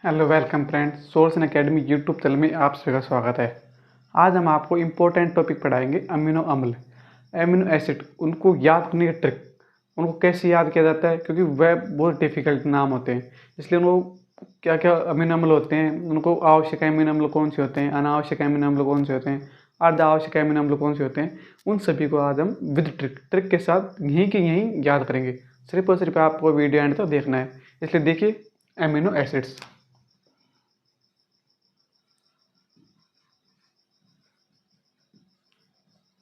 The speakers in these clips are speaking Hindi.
Hello welcome friends, source and academy YouTube channel में आप सभी का स्वागत है। आज हम आपको इम्पोर्टेंट टॉपिक पढ़ाएंगे अमीनो अम्ल, एमिनो एसिड। उनको याद करने की ट्रिक, उनको कैसे याद किया जाता है, क्योंकि वह बहुत डिफिकल्ट नाम होते हैं। इसलिए उनको क्या क्या अमीनो अम्ल होते हैं, उनको आवश्यक अमीनो अम्ल कौन से होते हैं, अनावश्यक अमीनो अम्ल कौन से होते हैं, अर्ध आवश्यक अमीनो अम्ल कौन से होते हैं, उन सभी को आज हम विद ट्रिक के साथ यहीं के यहीं याद करेंगे। सिर्फ और सिर्फ आपको वीडियो एंड तक देखना है, इसलिए देखिए अमीनो एसिड्स।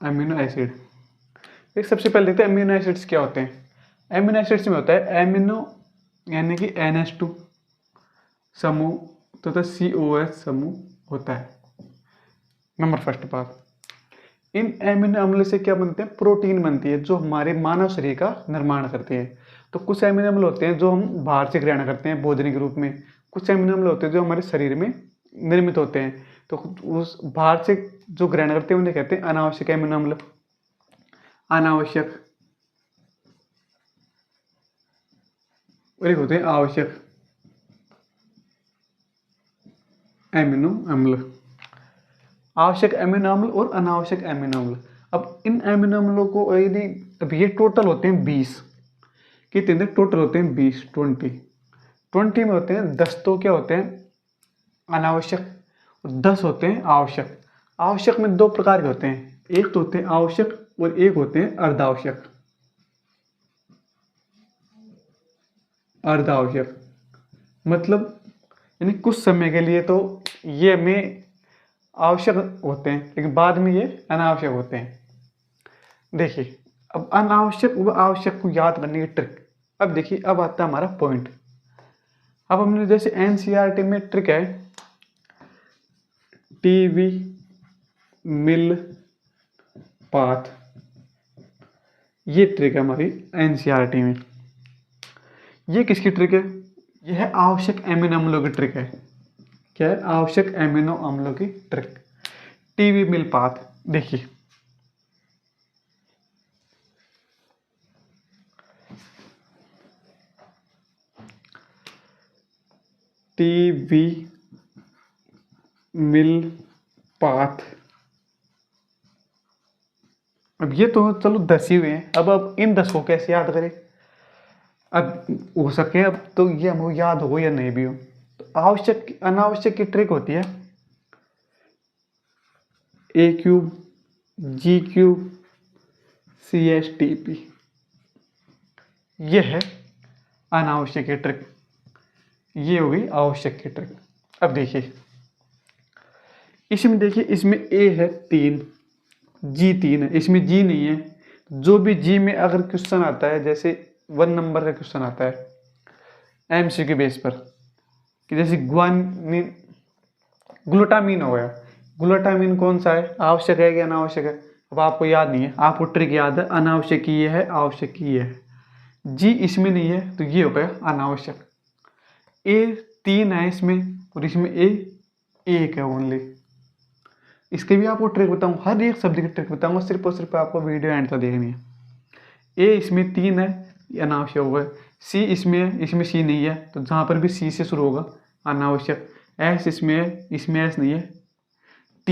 अमीनो एसिड, एक सबसे पहले देखते हैं अमीनो एसिड्स क्या होते हैं। अमीनो एसिड्स में होता है एमिनो यानी कि NH2 समूह तथा COH समूह होता है। नंबर फर्स्ट बात, इन एमिनो अम्ल से क्या बनते हैं? प्रोटीन बनती है जो हमारे मानव शरीर का निर्माण करते हैं। तो कुछ एमिनो अम्ल होते हैं जो हम बाहर से ग्रहण करते हैं भोजन के रूप में, कुछ एमिनो अम्ल होते हैं जो हमारे शरीर में निर्मित होते हैं। तो उस बाहर से जो ग्रहण करते हैं उन्हें कहते हैं अनावश्यक एमिनो अम्ल। अनावश्यक और एक होते हैं आवश्यक एमिनो अम्ल। आवश्यक एमिनो अम्ल और अनावश्यक एमिनो अम्ल। अब इन एमिनो अम्लों को यदि अब ये टोटल होते हैं 20। कितने टोटल होते हैं? 20 में होते हैं 10 तो क्या होते हैं? अनावश्यक, और 10 होते हैं आवश्यक। आवश्यक में दो प्रकार के होते हैं, एक तो होते हैं आवश्यक और एक होते हैं अर्धावश्यक। अर्धावश्यक मतलब यानी कुछ समय के लिए तो ये हमें आवश्यक होते हैं, लेकिन बाद में ये अनावश्यक होते हैं। देखिए, अब अनावश्यक व आवश्यक को याद करने की ट्रिक। अब देखिए, अब आता है हमारा पॉइंट। अब हमने जैसे NCERT में ट्रिक है टीवी मिल पाथ, ये ट्रिक है हमारी NCERT में। ये किसकी ट्रिक है? यह है आवश्यक एमिनो अम्लों की ट्रिक है। क्या है? आवश्यक एमिनो अम्लों की ट्रिक, टीवी मिल पाथ। देखिए, टीवी मिल पाथ। अब ये तो चलो 10 ही हुए हैं। अब इन 10 को कैसे याद करें? अब हो सके अब तो ये हमको याद हो या नहीं भी हो, तो आवश्यक अनावश्यक की ट्रिक होती है A³ G³ CH/Tp। ये है अनावश्यक की ट्रिक, ये होगी आवश्यक की ट्रिक। अब देखिए, इसमें देखिए, इसमें A है 3, G 3 है, इसमें G नहीं है। जो भी G में अगर क्वेश्चन आता है, जैसे 1 नंबर का क्वेश्चन आता है MCQ बेस पर, कि जैसे ग्लूटामीन हो गया। ग्लूटामीन कौन सा है? आवश्यक है कि अनावश्यक है? अब आपको याद नहीं है, आपको ट्रिक याद है, अनावश्यक की ये है, आवश्यक की ये है। G इसमें नहीं है तो ये हो गया अनावश्यक। A 3 है इसमें और इसमें A 1 है ओनली। इसके भी आपको ट्रिक बताऊँ, हर एक शब्द की ट्रिक बताऊंगा, सिर्फ और सिर्फ आपको वीडियो एंड तक देखनी है। A इसमें 3 है, ये अनावश्यक होगा। C इसमें है, इसमें C नहीं है, तो जहाँ पर भी C से शुरू होगा अनावश्यक। S इसमें है, इसमें S नहीं है। T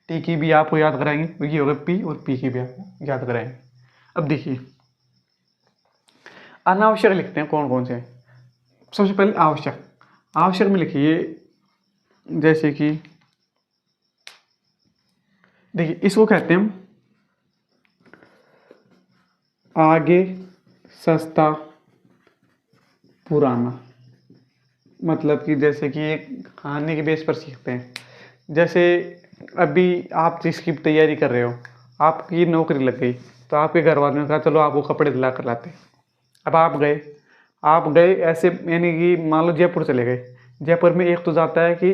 T की भी आपको याद कराएंगे, तो ये होगा P, और P की भी आपको याद कराएंगे। अब देखिए, अनावश्यक लिखते हैं कौन कौन से हैं। सबसे पहले आवश्यक। आवश्यक में लिखिए, जैसे कि देखिए, इसको कहते हैं आगे, सस्ता, पुराना। मतलब कि जैसे कि एक खाने के बेस पर सीखते हैं। जैसे अभी आप जिसकी तैयारी कर रहे हो, आपकी नौकरी लग गई, तो आपके घर वालों ने कहा चलो आपको कपड़े दिला कर लाते हैं। अब आप गए ऐसे, यानी कि मान लो जयपुर चले गए। जयपुर में एक तो जाता है कि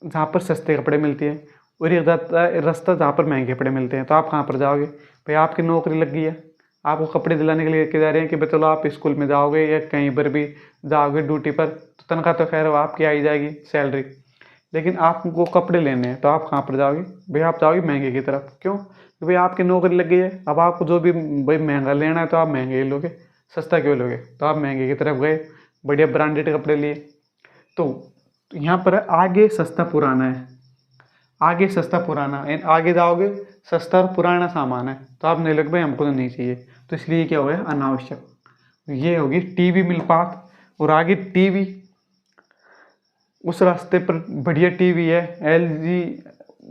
जहाँ पर सस्ते कपड़े मिलते हैं, और एक जाता है रास्ता जहाँ पर महंगे कपड़े मिलते हैं। तो आप कहाँ पर जाओगे? भाई आपकी नौकरी लग गई है, आपको कपड़े दिलाने के लिए लेके जा रहे हैं कि भाई चलो आप स्कूल में जाओगे या कहीं पर भी जाओगे ड्यूटी पर, तो तनख्वाह तो खैर आपकी आई जाएगी, सैलरी। लेकिन आपको कपड़े लेने हैं तो आप कहाँ पर जाओगे? भाई आप जाओगे महंगे की तरफ। क्यों? क्योंकि भाई आपकी नौकरी लग गई है। अब आपको जो भी भाई महंगा लेना है तो आप महंगे ही लोगे, सस्ता क्यों लोगे? तो आप महंगे की तरफ गए, बढ़िया ब्रांडेड कपड़े लिए। तो यहाँ पर है आगे सस्ता पुराना है, आगे सस्ता पुराना, आगे जाओगे सस्ता और पुराना सामान है तो आप नहीं लग भाई हमको तो नहीं चाहिए, तो इसलिए ये क्या हो गया अनावश्यक। ये होगी टीवी मिलपात। और आगे टीवी, उस रास्ते पर बढ़िया टीवी है एलजी,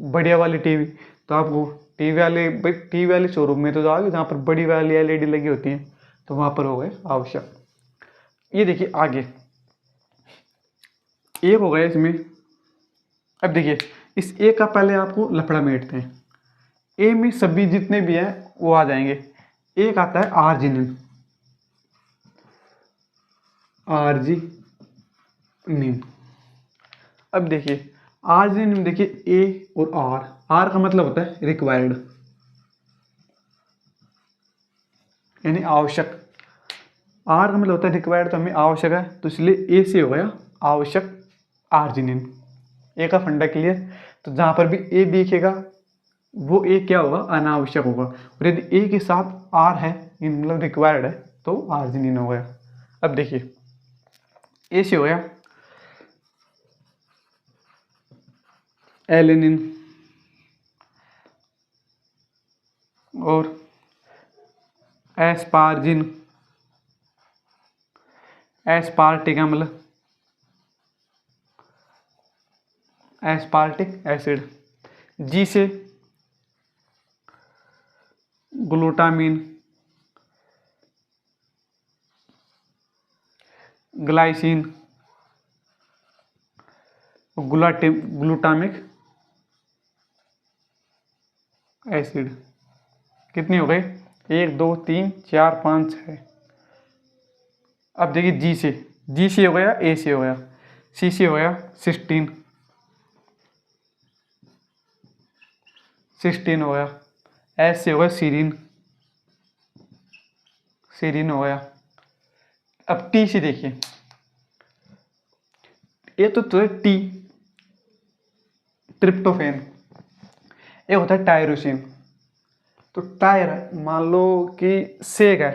बढ़िया वाली टीवी, तो आपको टीवी वाले शोरूम में तो जाओगे जहाँ पर बड़ी वाली एलईडी लगी होती है, तो वहाँ पर हो गए आवश्यक। ये देखिए आगे एक हो गया इसमें। अब देखिए इस ए का पहले आपको लफड़ा मेटते हैं। ए में सभी जितने भी हैं वो आ जाएंगे। एक आता है आर्जिनिन, आर्जिनिन। अब देखिए आर्जिनिन में देखिए ए और आर, आर का मतलब होता है रिक्वायर्ड यानी आवश्यक, आर का मतलब होता है रिक्वायर्ड, तो हमें आवश्यक है, तो इसलिए ए से हो गया आवश्यक आर्जिनिन। ए का फंडा क्लियर। तो जहां पर भी ए दिखेगा वो ए क्या होगा अनावश्यक होगा, और यदि ए के साथ आर है मतलब रिक्वायर्ड है तो आर्जिनिन हो गया। अब देखिए ए से हो गया एलेनिन और एस्पार्जिन, एस्पार्टिक अम्ल, एस्पार्टिक एसिड। जी से ग्लूटामिन, ग्लाइसिन, ग्लूटामिक एसिड। कितनी हो गई 1 2 3 4 5 6। अब देखिए जी से हो गया, ए से हो गया, सी से हो गया सिस्टीन, सिस्टीन हो गया, एस से हो गया सीरीन, सीरीन हो गया। अब टी से देखिए, ये तो है टी ट्रिप्टोफेन, एक होता है टायरोसिन। तो टायर मान लो कि सेक है,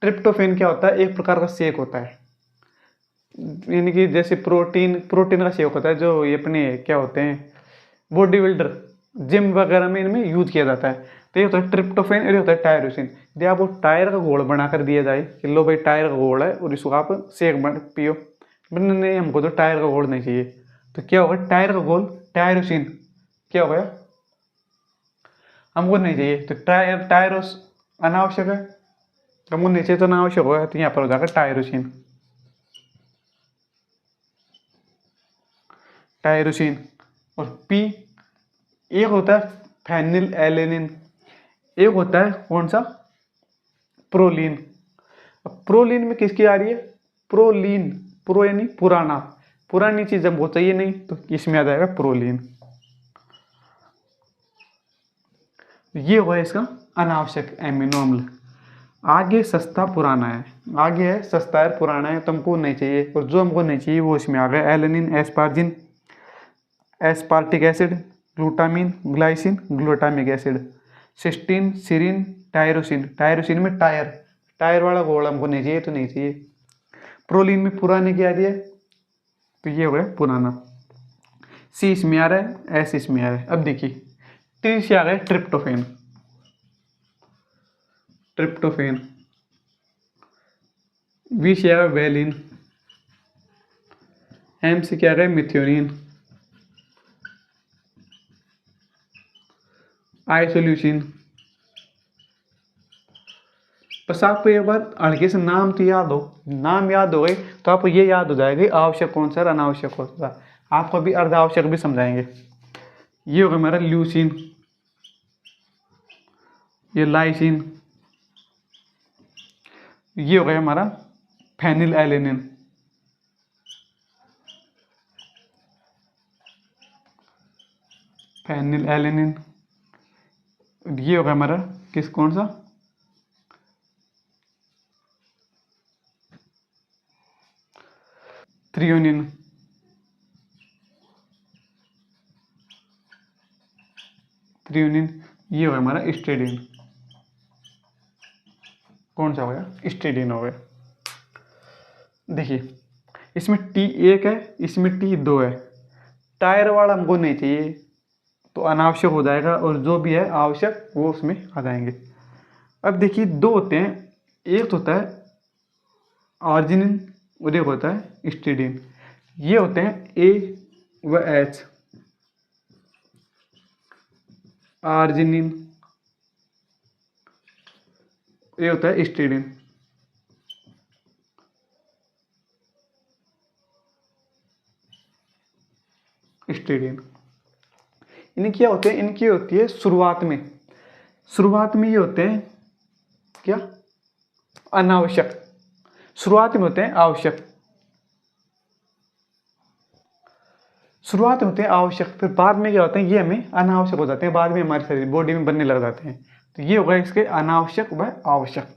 ट्रिप्टोफेन क्या होता है एक प्रकार का सेक होता है, यानी कि जैसे प्रोटीन का शेक होता है जो ये अपने क्या होते हैं बॉडी बिल्डर जिम वगैरह में इनमें यूज किया जाता है। तो ये होता है ट्रिप्टोफेन और ये होता है टायरोसिन। यदि आपको टायर का घोल बना कर दिया जाए कि लो भाई टायर का घोल है और इसको आप शेक बन पियो, नहीं हमको तो टायर का घोल नहीं चाहिए, तो क्या होगा टायर का घोल टायरोसिन क्या हो गया हमको नहीं चाहिए, तो टायरोस अनावश्यक है, हमको नहीं चाहिए तो अनावश्यक होगा, तो यहाँ पर हो जाएगा टायरोसिन, टायरोसिन। और पी एक होता है फेनिल एलेनिन, एक होता है कौन सा प्रोलीन। अब प्रोलीन में किसकी आ रही है प्रोलीन, प्रो यानी पुराना, पुरानी चीज हमको चाहिए नहीं तो इसमें आ जाएगा प्रोलीन। ये हुआ इसका अनावश्यक एमिनो अम्ल। आगे सस्ता पुराना है, आगे है सस्ता है पुराना है तो हमको नहीं चाहिए, और जो हमको नहीं चाहिए वो इसमें आ गया alanine, asparagine, aspartic acid, glutamine, glycine, glutamic acid, cysteine, serine, tyrosine. Tyrosine में टायर, टायर वाला घोल हमको नहीं चाहिए तो नहीं चाहिए। प्रोलीन में पुराने की आ रही है तो ये हो गया पुराना। सी इसमें आ रहा है, एस इसमें आ रहा है। अब देखिए टी से आ गया ट्रिप्टोफेन, ट्रिप्टोफेन। वी से आ गया वेलिन, एम से क्या आ गया मिथ्योनिन, आइसोल्यूसिन। बस आपको एक बार हल्के से नाम तो याद हो, नाम याद हो गए तो आपको ये याद हो जाएगा आवश्यक कौन सा अनावश्यक कौन सा। आपको अभी अर्ध आवश्यक भी समझाएंगे। ये होगा हमारा ल्यूसिन, ये लाइसिन, ये हो गया हमारा फेनिल एलेनिन, फेनिल एलेनिन। ये होगा हमारा किस कौन सा थ्रियोनिन, थ्रियोनिन। ये होगा हमारा स्टेडिन, कौन सा हो गया स्टेडिन हो गया। देखिए इसमें T1 है, इसमें T2 है। टायर वाला हमको नहीं चाहिए, तो अनावश्यक हो जाएगा, और जो भी है आवश्यक वो उसमें आ जाएंगे। अब देखिए दो होते हैं, एक होता है आर्जिनिन और एक होता है हिस्टिडीन। ये होते हैं ए व एच, आर्जिनिन, ये होता है हिस्टिडीन। हिस्टिडीन इनकी क्या होते हैं, इनकी होती है शुरुआत में ये होते हैं क्या, अनावश्यक। शुरुआत में होते हैं आवश्यक, शुरुआत में होते हैं आवश्यक, फिर बाद में क्या होते हैं, ये हमें अनावश्यक हो जाते हैं, बाद में हमारे शरीर बॉडी में बनने लग जाते हैं। तो ये होगा इसके अनावश्यक व आवश्यक।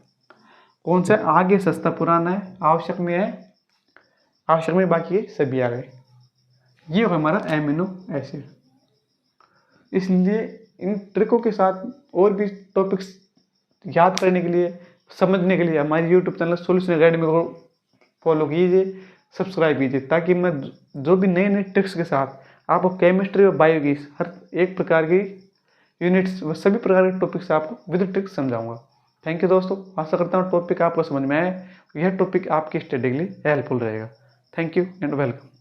कौन सा आगे सस्ता पुराना है, आवश्यक में है, आवश्यक में बाकी ये सभी आ गए। ये होगा हमारा एमिनो एसिड। इसलिए इन ट्रिकों के साथ और भी टॉपिक्स याद करने के लिए, समझने के लिए हमारे यूट्यूब चैनल सॉल्यूशन अकेडमी को फॉलो कीजिए, सब्सक्राइब कीजिए, ताकि मैं जो भी नए नए ट्रिक्स के साथ आपको केमिस्ट्री और बायो की हर एक प्रकार की यूनिट्स व सभी प्रकार के टॉपिक्स आपको विद ट्रिक्स समझाऊंगा। थैंक यू दोस्तों, आशा करता हूँ टॉपिक आपको समझ में आए, यह टॉपिक आपकी स्टडी के लिए हेल्पफुल रहेगा। Thank you and welcome.